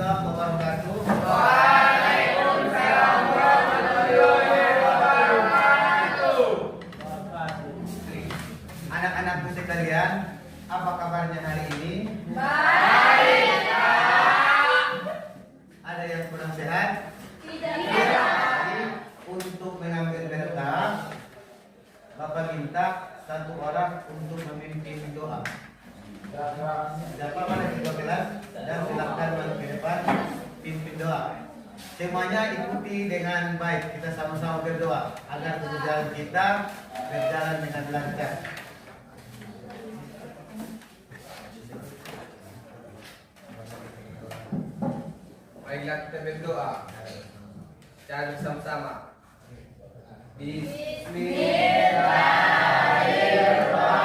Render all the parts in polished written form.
warahmatullahi wabarakatuh. Waalaikumsalam warahmatullahi wabarakatuh. Anak-anakku sekalian, apa kabarnya hari ini? Baik, Pak. Ada yang kurang sehat? Tidak. Jadi, untuk mengambil berkah, Bapak minta satu orang untuk memimpin doa. Siapa mana ketua kelas dan silakan masuk ke depan pimpin doa. Semuanya ikuti dengan baik. Kita sama-sama berdoa agar perjalanan kita berjalan dengan lancar. Baiklah, kita berdoa secara bersama-sama. Bismillahirrahmanirrahim.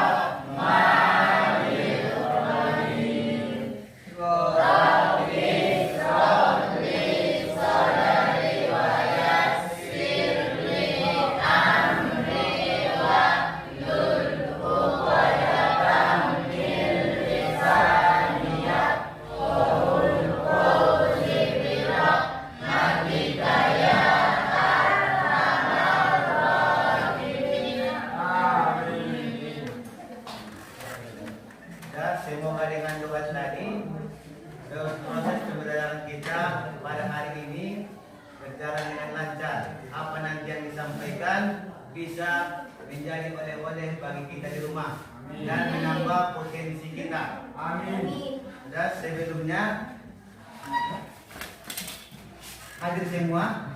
Rabbi sholli sadri wa yassirli amri wahlul 'uqdatam min lisani yafqahu qawli birahmatika ya arhamar rahimin. Amin. Dan semoga dengan doa tadi proses pembelajaran kita pada hari ini berjalan dengan lancar. Apa nanti yang disampaikan bisa menjadi oleh-oleh bagi kita di rumah dan menambah potensi kita. Amin. Dan sebelumnya hadir semua.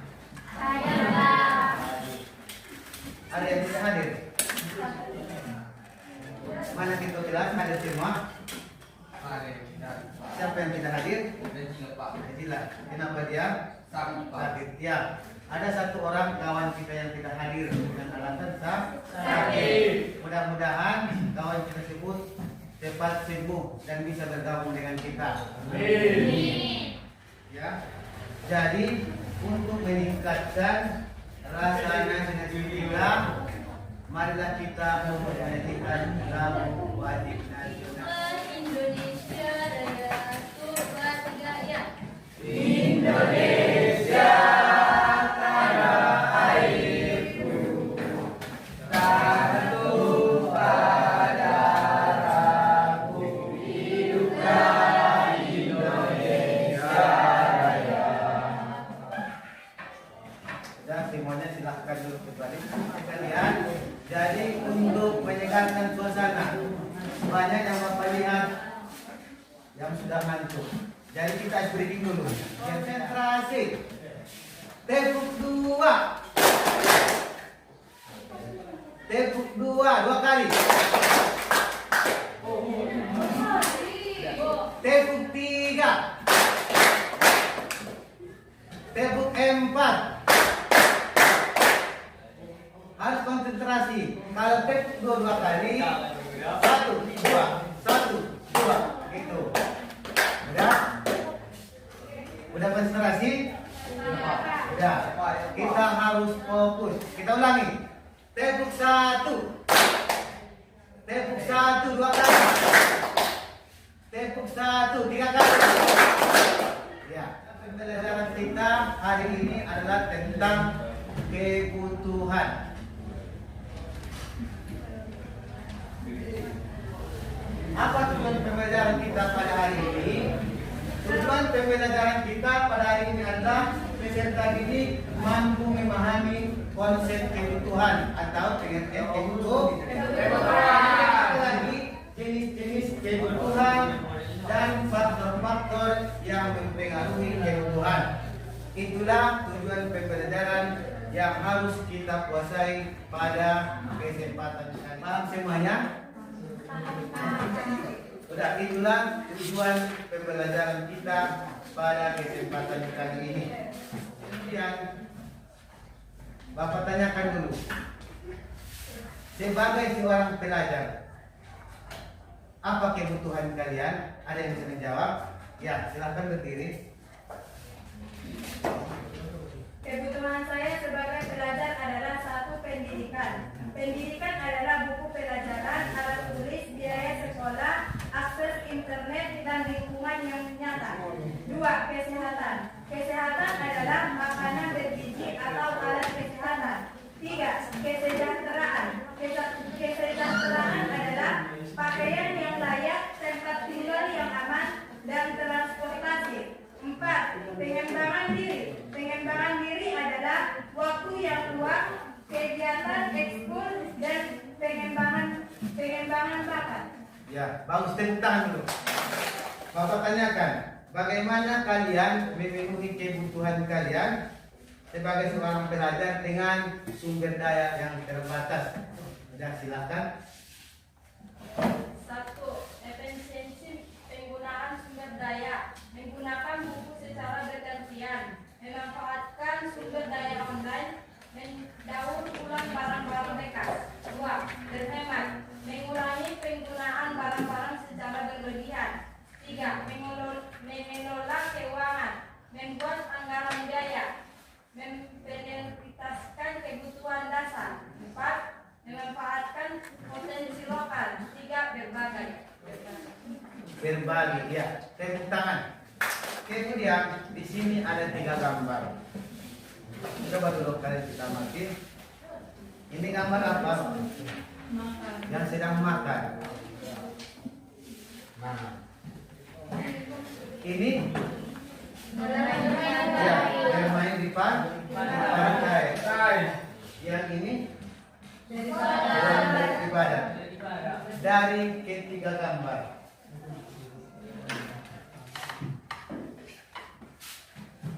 Ada yang tidak hadir? Mana kita kelas hadir semua? Siapa yang tidak hadir? Tidak. Kenapa dia? Sakit. Ya. Ada satu orang kawan kita yang tidak hadir dengan alasan sakit. Mudah-mudahan kawan kita tersebut cepat sembuh dan bisa bergabung dengan kita. Amin. Ya. Jadi untuk meningkatkan rasa nasihat kita, marilah kita memperhatikan lagu wajib nasional. Indonesia Raya, satu, dua, tiga, ya. Indonesia tanah airku, satu pada darahku, hiduplah Indonesia Raya. Dan semuanya silahkan duduk kembali sekalian. Jadi untuk menyegarkan suasana, banyak yang Bapak lihat yang sudah ngantuk. Jadi kita breaking dulu. Konsentrasi. Tepuk dua. Tepuk dua kali. Tepuk tiga. Tepuk empat. Harus konsentrasi. Kalau tepuk dua kali, satu, dua, gitu. Udah konsentrasi? Udah. Kita harus fokus. Kita ulangi. Tepuk satu. Tepuk satu, dua kali. Tepuk satu, tiga kali. Ya. Pembelajaran kita hari ini adalah tentang kebutuhan. Apa tujuan pembelajaran kita pada hari ini? Tujuan pembelajaran kita pada hari ini adalah peserta didik mampu memahami konsep kebutuhan atau pengertian kebutuhan. Lagi jenis-jenis kebutuhan dan faktor-faktor yang mempengaruhi kebutuhan. Itulah tujuan pembelajaran yang harus kita kuasai pada kesempatan kali. Paham semuanya? Sudah, itulah tujuan pembelajaran kita pada kesempatan kali ini. Kemudian Bapak tanyakan dulu, sebagai seorang pelajar, apa kebutuhan kalian? Ada yang bisa menjawab? Ya, silakan berdiri. Kebutuhan saya sebagai pelajar adalah satu, pendidikan. Pendidikan adalah buku pelajaran, alat tulis, biaya sekolah, akses internet, dan lingkungan yang nyata. Dua, kesehatan. Tentang dulu. Bapak tanyakan, bagaimana kalian memenuhi kebutuhan kalian sebagai seorang pelajar dengan sumber daya yang terbatas? Ya, silakan. 1. Efisiensi penggunaan sumber daya. Menggunakan buku secara bergantian. Memanfaatkan sumber daya online. Mendaur ulang barang-barang bekas. 2. Berhemat. Mengurangi penggunaan barang-barang secara berlebihan. 3. Mengelola keuangan. Membuat anggaran biaya. Memprioritaskan kebutuhan dasar. 4. Memanfaatkan potensi lokal. 3. Berbagi. Berbagi, ya. Tepuk tangan. Kemudian di sini ada 3 gambar. Coba dulu kalian kita amati. Ini gambar apa? Yang sedang makan. Nah, ini ya bermain di pantai. Yang ini beribadah. Dari ketiga gambar,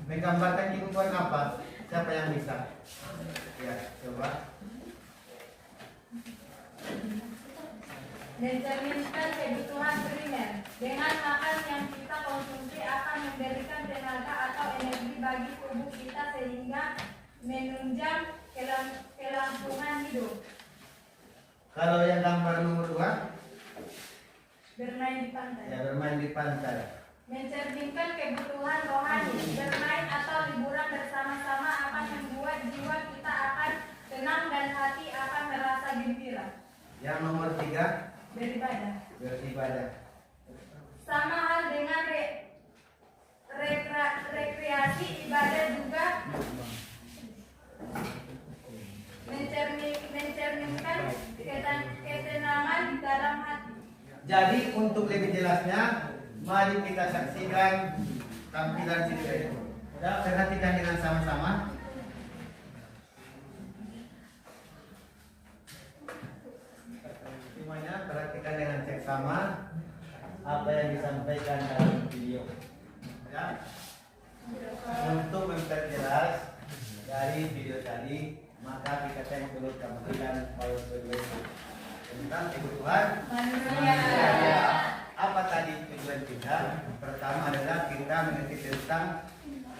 menggambarkan kebutuhan apa? Siapa yang bisa? Ya, coba. Mencerminkan kebutuhan primer. Dengan makan yang kita konsumsi akan memberikan tenaga atau energi bagi tubuh kita sehingga menunjang kelangsungan hidup. Kalau yang gambar nomor 2, Bermain di pantai. ya bermain di pantai. Mencerminkan kebutuhan rohani. Bermain atau liburan bersama-sama akan membuat jiwa kita akan tenang dan hati akan merasa gembira. Yang nomor 3, Beribadah. beribadah. Sama hal dengan rekreasi, ibadah juga mencerminkan ketenangan di dalam hati. Jadi untuk lebih jelasnya, mari kita saksikan tampilan siswa itu. Sudah perhatikan dengan sama-sama. Semuanya perhatikan dengan seksama apa yang disampaikan dalam video. Ya. Untuk memperjelas dari video tadi, maka kita tengok dulu tampilan PowerPoint tentang kebutuhan manusia. Apa tadi tujuan kita? Pertama adalah kita mengerti tentang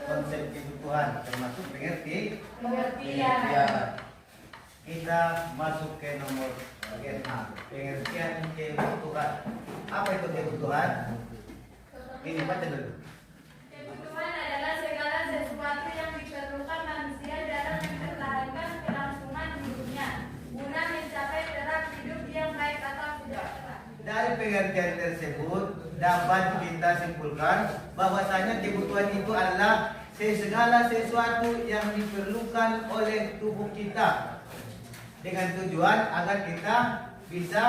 konsep kebutuhan, termasuk pengertian. Kita masuk ke nomor bagian A, pengertian kebutuhan. Apa itu kebutuhan? Ini baca dulu. Kebutuhan adalah segala sesuatu yang diperlukan manusia dalam mempertahankan kelangsungan hidupnya guna mencapai taraf hidup yang baik atau sejahtera. Dari pengertian tersebut dapat kita simpulkan bahwasanya kebutuhan itu adalah segala sesuatu yang diperlukan oleh tubuh kita dengan tujuan agar kita bisa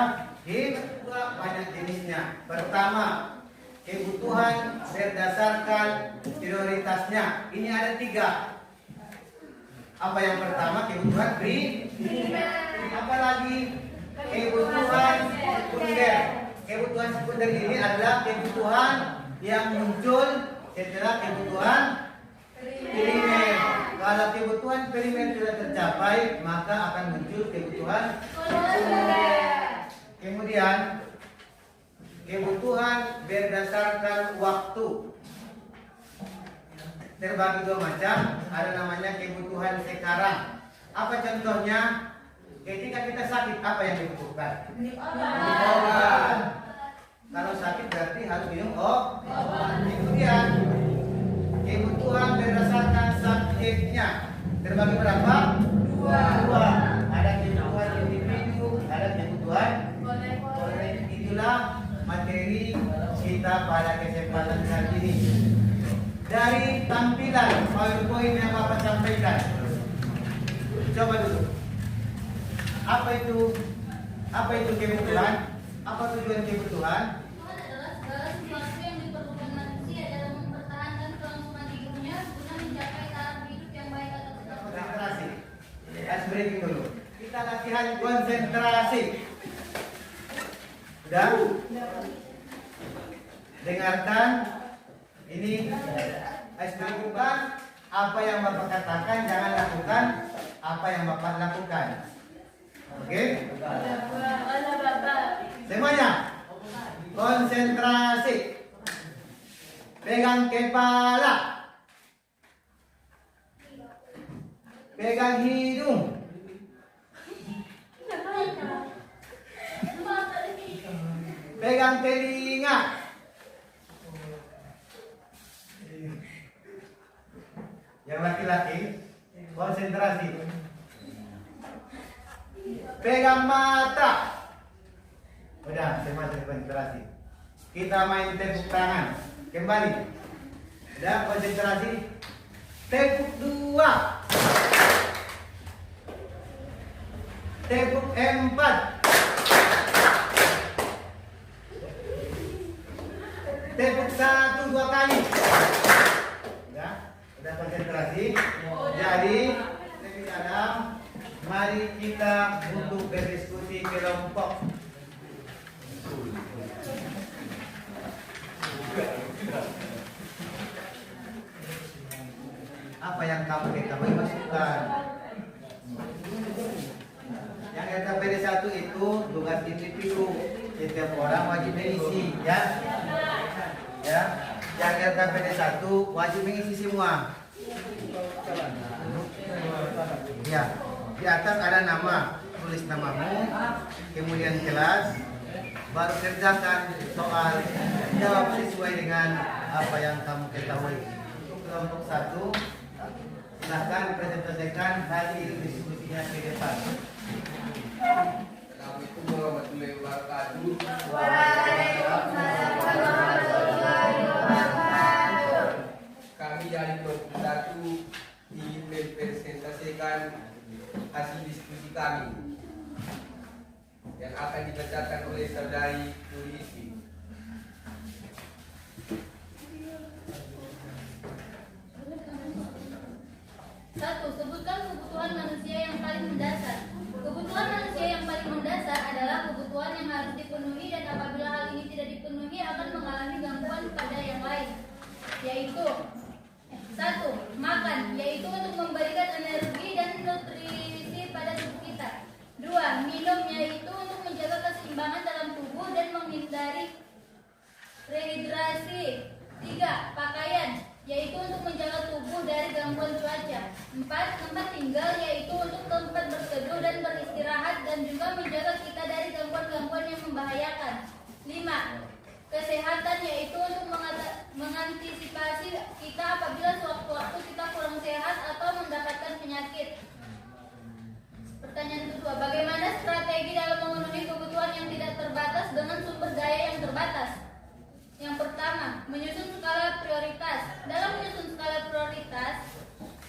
hidup. Banyak jenisnya. Pertama, kebutuhan berdasarkan prioritasnya. Ini ada 3. Apa yang pertama? Kebutuhan primer. Apalagi kebutuhan sekunder. Kebutuhan sekunder ini adalah kebutuhan yang muncul setelah kebutuhan primer. Kalau kebutuhan primer sudah tercapai, maka akan muncul kebutuhan sekunder. Kemudian kebutuhan berdasarkan waktu terbagi 2 macam. Ada namanya kebutuhan sekarang. Apa contohnya? Ketika kita sakit, apa yang dibutuhkan? Obat. Kalau sakit berarti harus minum obat. Kemudian kebutuhan berdasarkan subjeknya terbagi berapa? 2. Ada kebutuhan individu, ada kebutuhan kolektif. Itulah materi kita pada kesempatan kali ini. Dari tampilan PowerPoint yang Bapak sampaikan, coba dulu. Apa itu kebutuhan? Apa tujuan kebutuhan? Adalah segala sesuatu yang diperlukan manusia dalam mempertahankan kelangsungan hidupnya guna mencapai taraf hidup yang baik atau sejahtera. Konsentrasi. Let's breaking dulu. Kita latihan konsentrasi. Sudah? dengarkan ini lakukan apa yang Bapak katakan, jangan lakukan apa yang Bapak lakukan. Oke? Semuanya konsentrasi. Pegang kepala. Pegang hidung. Pegang telinga. Yang laki-laki konsentrasi. Pegang mata. Udah, semua konsentrasi. Kita main tepuk tangan. Kembali. Udah, konsentrasi. Tepuk 2. Tepuk 4. Tepuk 1 2 kali. Udah konsentrasi. Jadi lebih dalam. Mari kita untuk berdiskusi kelompok. Apa yang kamu ketahui masukkan. Yang LKPD 1 itu tugas individu. Setiap orang wajib mengisi, ya. Ya. Yang LKPD 1 wajib mengisi semua. Ya. Di atas ada nama, tulis namamu, kemudian kelas, baru kerjakan soal, jawab sesuai dengan apa yang kamu ketahui. Untuk kelompok 1, silahkan presentasikan hasil diskusinya ke depan. Assalamualaikum warahmatullahi wabarakatuh. Kami dari kelompok 1 ingin mempresentasikan hasil diskusi kami yang akan dibacakan oleh saudari Nurisi. Satu, sebutkan kebutuhan manusia yang paling mendasar. Kebutuhan manusia yang paling mendasar adalah kebutuhan yang harus dipenuhi dan apabila hal ini tidak dipenuhi akan mengalami gangguan pada yang lain, yaitu 1. Makan, yaitu untuk memberikan energi dan nutrisi pada tubuh kita. 2. Minum, yaitu untuk menjaga keseimbangan dalam tubuh dan menghindari rehidrasi. 3. Pakaian, yaitu untuk menjaga tubuh dari gangguan cuaca. 4. Tempat tinggal, yaitu untuk tempat berteduh dan beristirahat dan juga menjaga kita dari gangguan-gangguan yang membahayakan. 5. Kesehatan, yaitu untuk mengantisipasi kita apabila sewaktu-waktu kita kurang sehat atau mendapatkan penyakit. Pertanyaan kedua, bagaimana strategi dalam memenuhi kebutuhan yang tidak terbatas dengan sumber daya yang terbatas? Yang pertama, menyusun skala prioritas. Dalam menyusun skala prioritas,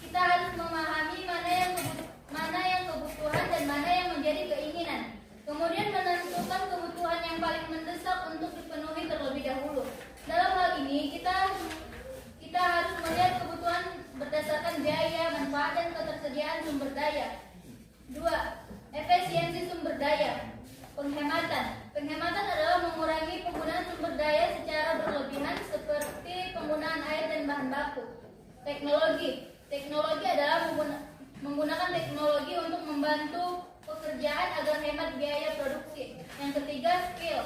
kita harus memahami mana yang kebutuhan dan mana yang menjadi keinginan. Kemudian menentukan kebutuhan yang paling mendesak untuk dipenuhi terlebih dahulu. Dalam hal ini kita harus melihat kebutuhan berdasarkan biaya, manfaat, dan ketersediaan sumber daya. 2. Efisiensi sumber daya. Penghematan. Penghematan adalah mengurangi penggunaan sumber daya secara berlebihan seperti penggunaan air dan bahan baku. Teknologi. Teknologi adalah menggunakan teknologi untuk membantu pekerjaan agar hemat biaya produksi. Yang ketiga, skill.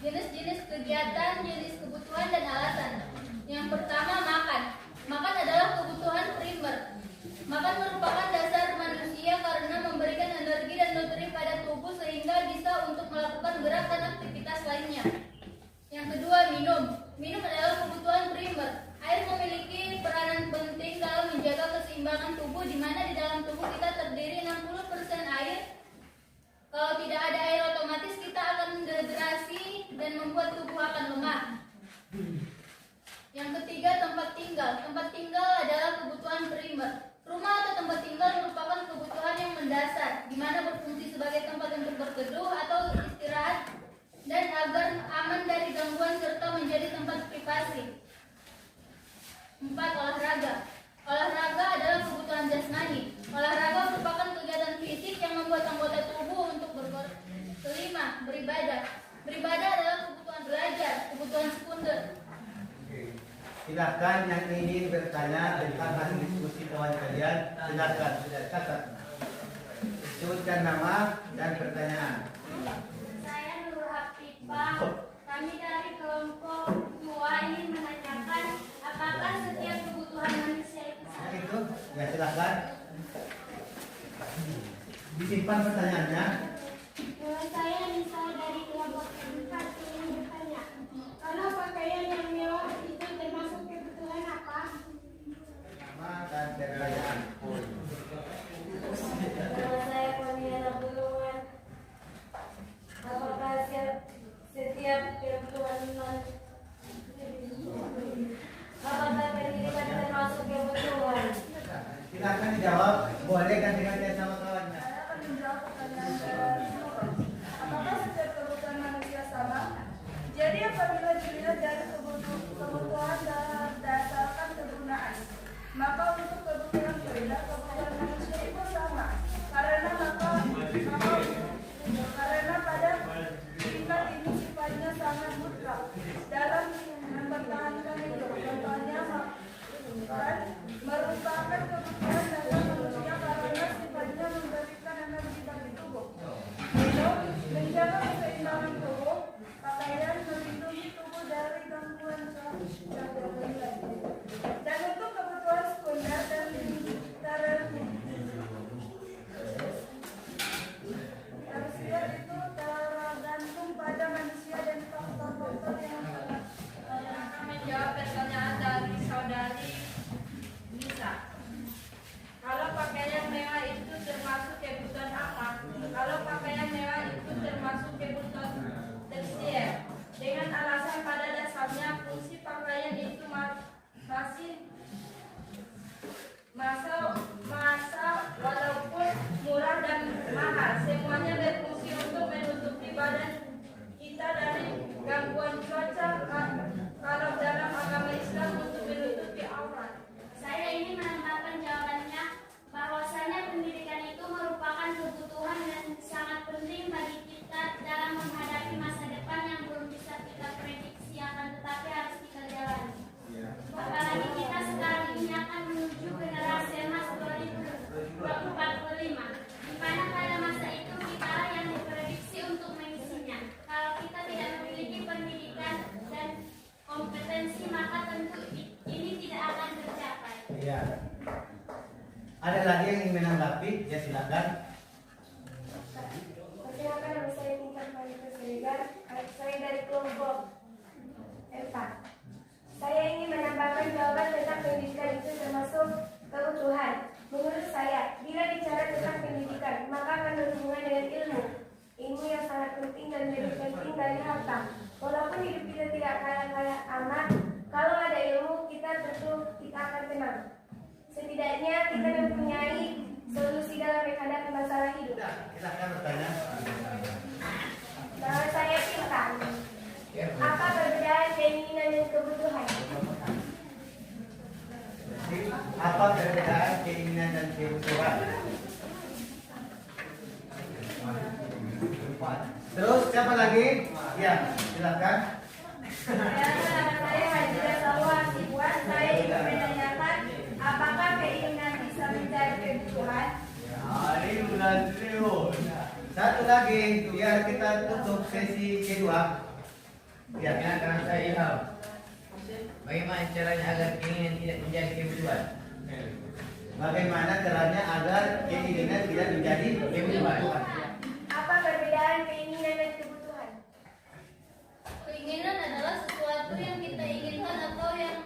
Jenis-jenis kegiatan, jenis kebutuhan, dan alasan. Yang pertama, makan. Makan adalah kebutuhan primer. Makan merupakan dasar manusia karena memberikan energi dan nutri pada tubuh sehingga bisa untuk melakukan gerak dan aktivitas lainnya. Yang kedua, minum. Minum adalah kebutuhan primer. Air memiliki peranan penting dalam menjaga keseimbangan tubuh, di mana di dalam tubuh kita terdiri 60% air. Kalau tidak ada air, otomatis kita akan dehidrasi dan membuat tubuh akan lemah. Yang ketiga, tempat tinggal. Tempat tinggal adalah kebutuhan primer. Rumah atau tempat tinggal merupakan kebutuhan yang mendasar, di mana berfungsi sebagai tempat untuk berteduh atau istirahat dan agar aman dari gangguan serta menjadi tempat privasi. 4. Olahraga. Olahraga adalah kebutuhan jasmani. Olahraga merupakan kegiatan fisik yang membuat anggota tubuh untuk beribadah. Beribadah adalah kebutuhan belajar, kebutuhan sekunder. Silakan yang ingin bertanya tentang hasil diskusi kawan kalian, silakan sudah catat. Sebutkan nama dan pertanyaan. Saya Nur Hafifah. Kami dari kelompok 2 ingin menanyakan apakah setiap kebutuhan manusia itu Yang sama? itu, ya silakan. Disimpan pertanyaannya. Saya Nisa dari kelompok 4 ingin bertanya, kalau pakaian yang mewah itu termasuk kebutuhan apa? Nama dan pertanyaan. Nama saya Kurniana Bulungan. Apakah setiap kebutuhan apakah pendidikan termasuk kebutuhan? Silakan dijawab. Boleh ganti-gantian sama kawannya. Saya akan menjawab pertanyaan kedua. Apakah setiap kebutuhan manusia sama? Jadi apabila dilihat dari kebutuhan berdasarkan kegunaan, maka untuk kebutuhan pria, kebutuhan manusia itu sama. Karena pada tingkat ini sifatnya sangat mutlak dalam mempertahankan hidup. Contohnya makan merupakan kebutuhan dasar manusia karena sifatnya memberikan energi bagi tubuh. Minum menjaga keseimbangan tubuh, pakaian melindungi tubuh dari gangguan dan untuk kebutuhan sekunder dan tersier itu tergantung pada manusia dan faktor-faktor yang Akan menjawab pertanyaan dari saudari Nisa. Kalau pakaian mewah itu termasuk kebutuhan apa? Kalau pakaian mewah itu termasuk kebutuhan tersier. Dengan alasan pada dasarnya fungsi pakaian itu masih masa walaupun murah dan mahal, semuanya berfungsi untuk menutupi badan kita dari gangguan cuaca. Kalau dalam agama Islam untuk menutupi aurat. Saya ingin menambahkan jawabannya bahwasanya pendidikan itu merupakan kebutuhan dan sangat penting bagi kita dalam menghadapi masa depan yang belum bisa kita prediksi akan tetapi harus kita jalani. Apalagi kita sekarang ini akan menuju generasi emas 2045, di mana pada masa itu kita yang diprediksi untuk mengisinya. Kalau kita tidak memiliki pendidikan dan kompetensi maka tentu ini tidak akan tercapai. Iya. Ada lagi yang ingin menanggapi? Ya silakan. Perkenalkan nama saya Tingkat Malika Siregar. Saya dari kelompok 4. Saya ingin menambahkan jawaban tentang pendidikan itu termasuk kebutuhan. Menurut saya, bila bicara tentang pendidikan, maka akan berhubungan dengan ilmu. Ilmu yang sangat penting dan lebih penting dari harta. Walaupun hidup kita tidak kaya-kaya amat, kalau ada ilmu, kita akan tenang. Setidaknya kita mempunyai solusi dalam menghadapi masalah hidup. Silakan bertanya. Nama saya Cinta. Apa perbedaan keinginan dan kebutuhan? Apa perbedaan keinginan dan kebutuhan? Terus siapa lagi? Ya, silakan. Nama saya Hajira Salwa Hasibuan. Saya ingin menanyakan apakah keinginan bisa menjadi kebutuhan? Satu lagi, biar kita tutup sesi kedua. Ya, Sekarang saya Ilham. Bagaimana caranya agar keinginan tidak menjadi kebutuhan? bagaimana caranya agar keinginan tidak menjadi kebutuhan? Apa perbedaan keinginan dan kebutuhan? Keinginan adalah sesuatu yang kita inginkan atau yang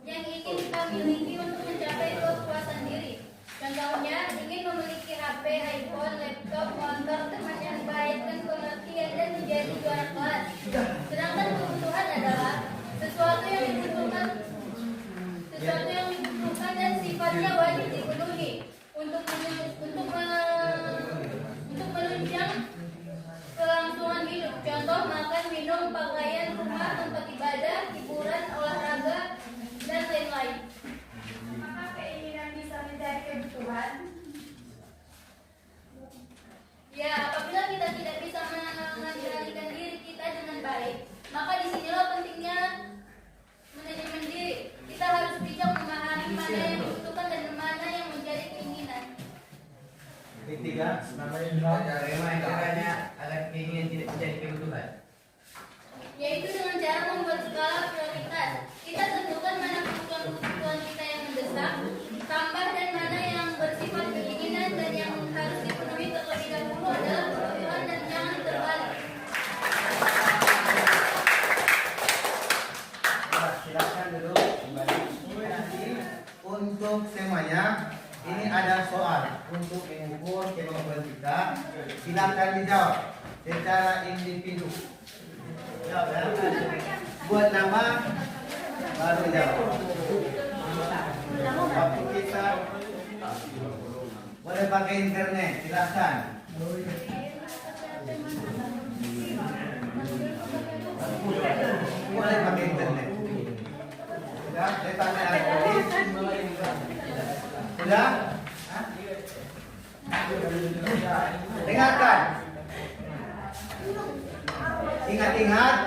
ingin kita miliki untuk mencapai kepuasan diri. Contohnya, ingin memiliki HP, iPhone, laptop, motor, teman yang baik dan pengertian dan menjadi juara kelas. Sedangkan kebutuhan adalah sesuatu yang dibutuhkan dan sifatnya wajib dipenuhi untuk menunjang kelangsungan hidup. Contoh makan, minum, pakaian, rumah, tempat ibadah, hiburan, olahraga, dan lain-lain. Apakah keinginan bisa menjadi kebutuhan? Ya, apabila kita tidak bisa silakan dijawab secara individu. Jawab ya. Buat nama baru jawab. Waktu kita boleh pakai internet, silakan. Boleh pakai internet. Sudah, saya tanya lagi. Sudah? Dengarkan. Ingat-ingat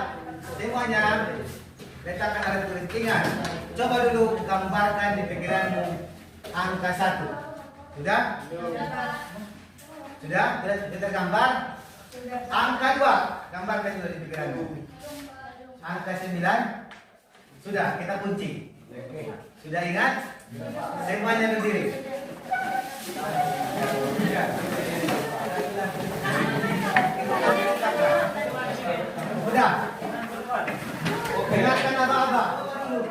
semuanya. Letakkan alat tulis. Ingat. Coba dulu gambarkan di pikiranmu angka 1. Sudah? Sudah? Sudah gambar? Angka 2. Gambarkan juga di pikiranmu. Angka 9. Sudah, kita kunci. Sudah ingat? Semuanya berdiri. Sudah. Dengarkan apa-apa.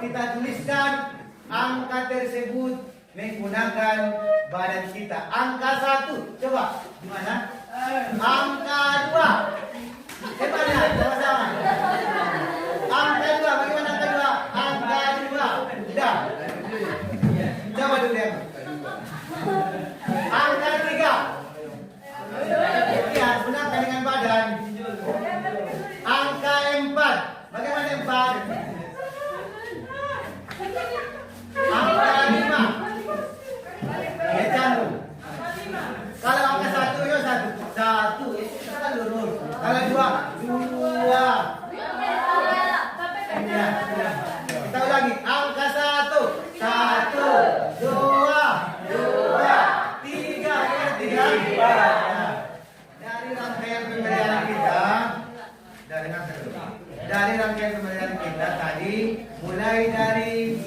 Kita tuliskan angka tersebut menggunakan badan kita. Angka 1. Coba. Gimana? Angka 2. Gimana? Sama-sama. Angka 2. Bagaimana angka 2? Angka 2. Sudah. Coba dulu ya. Angka 3. Ya, gunakan dengan badan. Angka 4. Bagaimana 4? Angka 5. Ya, cantum. Kalau angka 1 ya 1. 1 itu kan lurus. Kalau 2, 2. Ya, sudah. Kita ulangi. Angka 1. 1, 2, 2, 3. Dari rangkaian pembelajaran kita, dari rangkaian pembelajaran kita tadi, mulai dari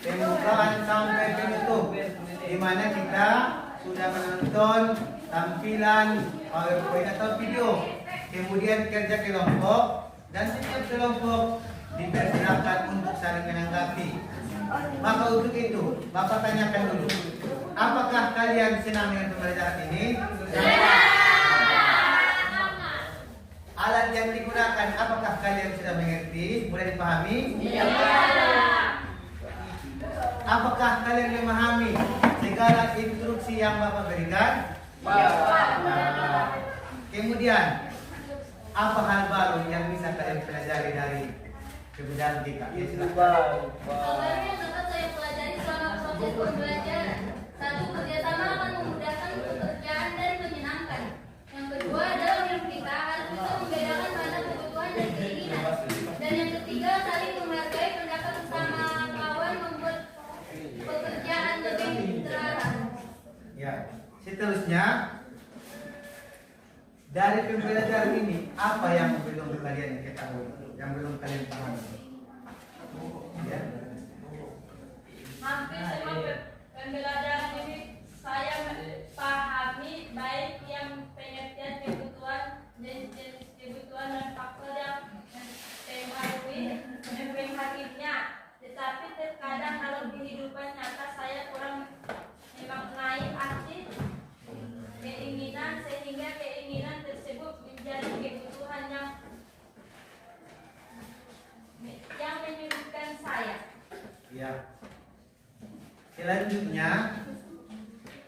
pembukaan sampai penutup, di mana kita sudah menonton tampilan PowerPoint atau video, kemudian kerja kelompok, dan setiap kelompok dipersilakan untuk saling menanggapi. Maka untuk itu, Bapak tanyakan dulu, apakah kalian senang dengan pembelajaran ini? Alat yang digunakan, apakah kalian sudah mengerti? Boleh dipahami? Iya. Apakah kalian memahami segala instruksi yang Bapak berikan? Iya. Kemudian, apa hal baru yang bisa kalian pelajari dari kebudayaan kita? Ya, silakan. Hal baru yang dapat saya pelajari selama proses pembelajaran. 1. Kerjasama akan memudahkan pekerjaan dan menyenangkan. Yang kedua adalah hidup kita harus bisa membedakan mana kebutuhan dan keinginan. Dan yang ketiga, saling menghargai pendapat sesama kawan membuat pekerjaan lebih terarah. Ya, seterusnya dari pembelajaran ini apa yang belum kalian ketahui, yang belum kalian pahami? Ya. Hampir semua pembelajaran ini saya pahami, baik yang pengertian kebutuhan dan jenis kebutuhan dan faktor yang mempengaruhinya. Tetapi terkadang dalam kehidupan nyata saya kurang memaknai arti keinginan, sehingga keinginan tersebut menjadi kebutuhan yang menyulitkan saya. Ya. Selanjutnya,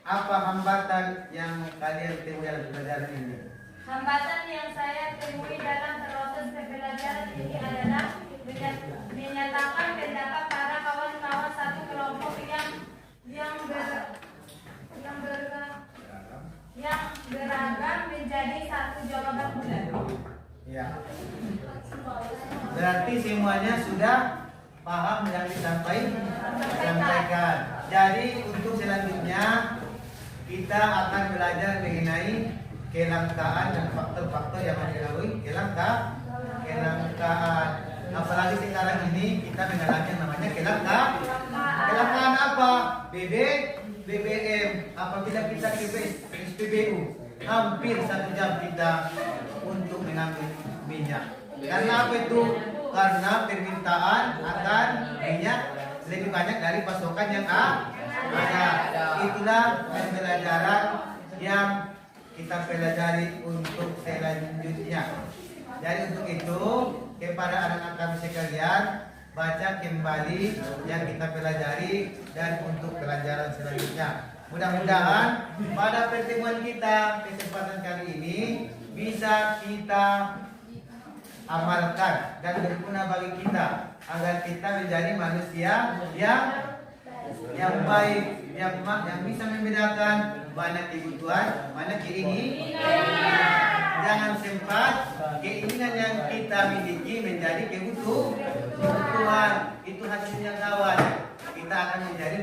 apa hambatan yang kalian temui dalam pembelajaran ini? Hambatan yang saya temui dalam proses pembelajaran ini adalah menyatakan pendapat para kawan-kawan satu kelompok yang beragam menjadi satu jawaban bulat. Ya. Berarti semuanya sudah paham yang disampaikan. Jadi untuk selanjutnya kita akan belajar mengenai kelangkaan dan faktor-faktor yang mempengaruhi kelangkaan. Apalagi sekarang ini kita mengalami yang namanya kelangkaan. Kelangkaan apa? BBM. Apabila kita ke SPBU, hampir 1 jam kita untuk mengambil minyak. Karena apa itu? Karena permintaan akan minyak lebih banyak dari pasokan yang ada. Itulah pembelajaran yang kita pelajari untuk selanjutnya. Jadi untuk itu kepada anak-anak kami sekalian, baca kembali yang kita pelajari dan untuk pelajaran selanjutnya. Mudah-mudahan pada pertemuan kita kesempatan kali ini bisa kita amalkan dan berguna bagi kita agar kita menjadi manusia yang baik, yang bisa membedakan mana kebutuhan, mana keinginan. Jangan sempat keinginan yang kita miliki menjadi kebutuhan. Itu hasilnya kawan. Kita akan menjadi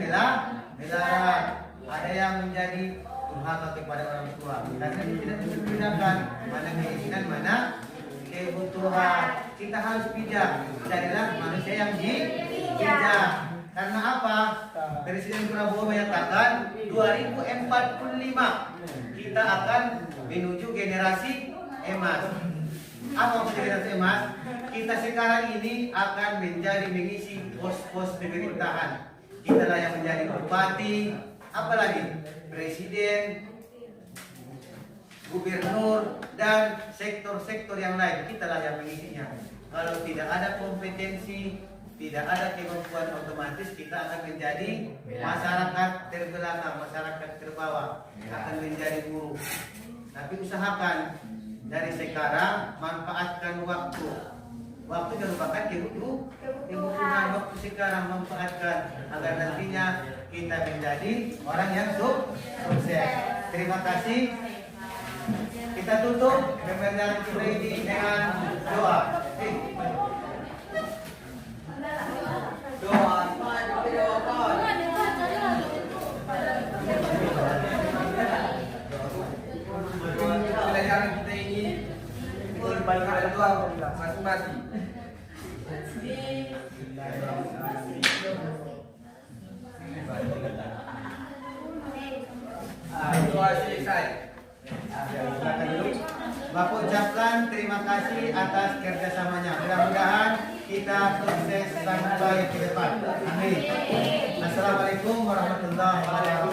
melarat. Ada yang menjadi durhaka kepada orang tua karena tidak bisa membedakan mana keinginan, mana kebutuhan. Kita harus bijak. Jadilah manusia yang bijak. Karena apa? Presiden Prabowo menyatakan 2045 kita akan menuju generasi emas. Apa maksud generasi emas? Kita sekarang ini akan mengisi pos-pos pemerintahan. Kita lah yang menjadi bupati, apalagi presiden, gubernur, dan sektor-sektor yang lain. Kita lah yang mengisinya. Kalau tidak ada kompetensi, tidak ada kemampuan, otomatis kita akan menjadi masyarakat terbelakang, masyarakat terbawah, akan menjadi buruh. Tapi usahakan dari sekarang manfaatkan waktu. Waktu jangan lupakan kebutuhan. Waktu sekarang manfaatkan agar nantinya kita menjadi orang yang sukses. Terima kasih. Kita tutup pembelajaran kita ini dengan doa. Pelajaran kita ini berbalikkan doa masing-masing. Doa selesai. Bapak ucapkan terima kasih atas kerjasamanya. Mudah-mudahan kita sukses sampai ke depan. Amin. Assalamualaikum warahmatullahi wabarakatuh.